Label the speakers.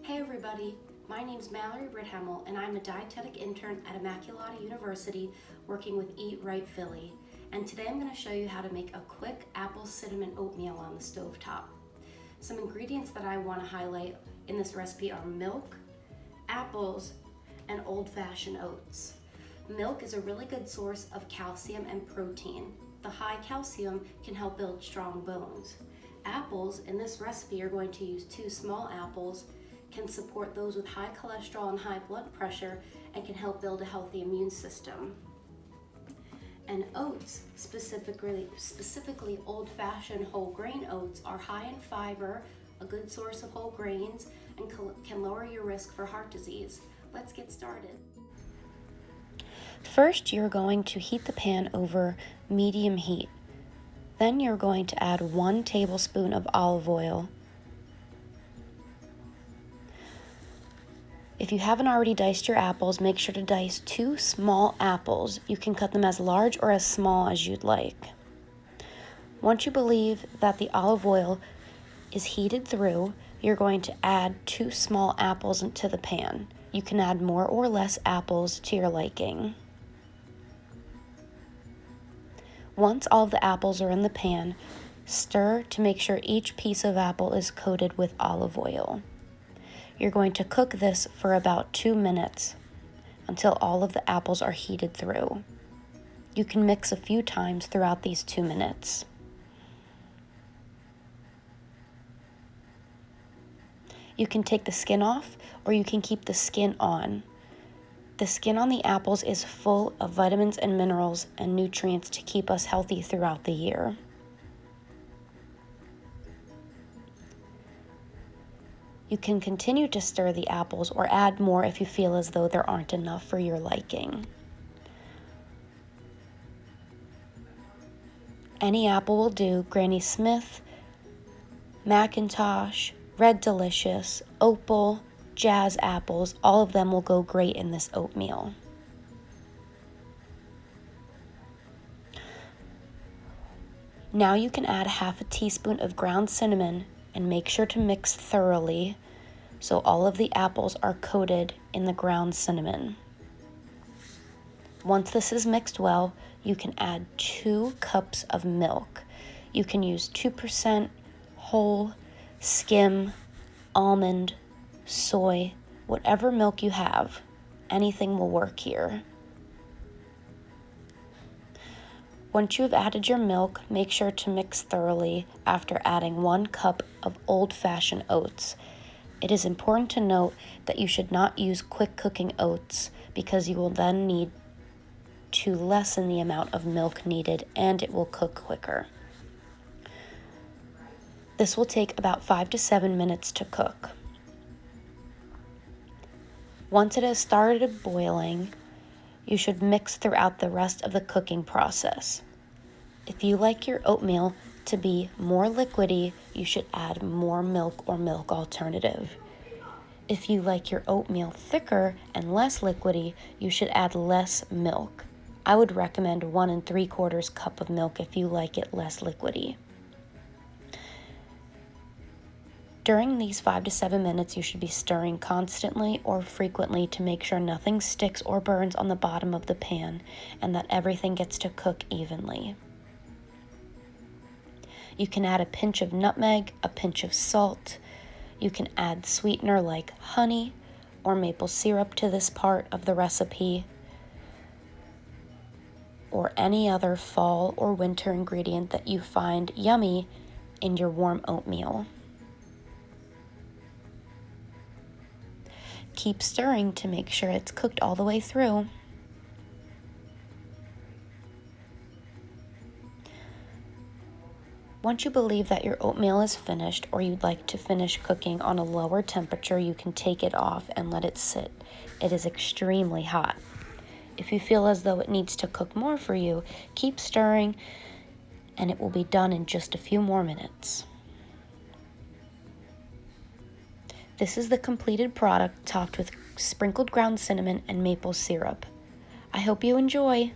Speaker 1: Hey everybody, my name's Mallory Brithamel and I'm a dietetic intern at Immaculata University working with Eat Right Philly. And today I'm going to show you how to make a quick apple cinnamon oatmeal on the stovetop. Some ingredients that I want to highlight in this recipe are milk, apples, and old-fashioned oats. Milk is a really good source of calcium and protein. The high calcium can help build strong bones. Apples in this recipe are going to use 2 small apples, can support those with high cholesterol and high blood pressure, and can help build a healthy immune system. And oats, specifically old-fashioned whole grain oats, are high in fiber, a good source of whole grains, and can lower your risk for heart disease. Let's get started. First, you're going to heat the pan over medium heat. Then you're going to add 1 tablespoon of olive oil. If you haven't already diced your apples, make sure to dice 2 small apples. You can cut them as large or as small as you'd like. Once you believe that the olive oil is heated through, you're going to add 2 small apples into the pan. You can add more or less apples to your liking. Once all of the apples are in the pan, stir to make sure each piece of apple is coated with olive oil. You're going to cook this for about 2 minutes until all of the apples are heated through. You can mix a few times throughout these 2 minutes. You can take the skin off or you can keep the skin on. The skin on the apples is full of vitamins and minerals and nutrients to keep us healthy throughout the year. You can continue to stir the apples or add more if you feel as though there aren't enough for your liking. Any apple will do. Granny Smith, Macintosh, Red Delicious, Opal, Jazz apples, all of them will go great in this oatmeal. Now you can add 1/2 teaspoon of ground cinnamon and make sure to mix thoroughly so all of the apples are coated in the ground cinnamon. Once this is mixed well, you can add 2 cups of milk. You can use 2% whole, skim, almond, soy, whatever milk you have. Anything will work here. Once you have added your milk, make sure to mix thoroughly after adding 1 cup of old-fashioned oats. It is important to note that you should not use quick cooking oats because you will then need to lessen the amount of milk needed and it will cook quicker. This will take about 5 to 7 minutes to cook. Once it has started boiling, you should mix throughout the rest of the cooking process. If you like your oatmeal to be more liquidy, you should add more milk or milk alternative. If you like your oatmeal thicker and less liquidy, you should add less milk. I would recommend 1 3/4 cup of milk if you like it less liquidy. During these 5 to 7 minutes, you should be stirring constantly or frequently to make sure nothing sticks or burns on the bottom of the pan and that everything gets to cook evenly. You can add a pinch of nutmeg, a pinch of salt. You can add sweetener like honey or maple syrup to this part of the recipe, or any other fall or winter ingredient that you find yummy in your warm oatmeal. Keep stirring to make sure it's cooked all the way through. Once you believe that your oatmeal is finished or you'd like to finish cooking on a lower temperature, you can take it off and let it sit. It is extremely hot. If you feel as though it needs to cook more for you, keep stirring and it will be done in just a few more minutes. This is the completed product topped with sprinkled ground cinnamon and maple syrup. I hope you enjoy.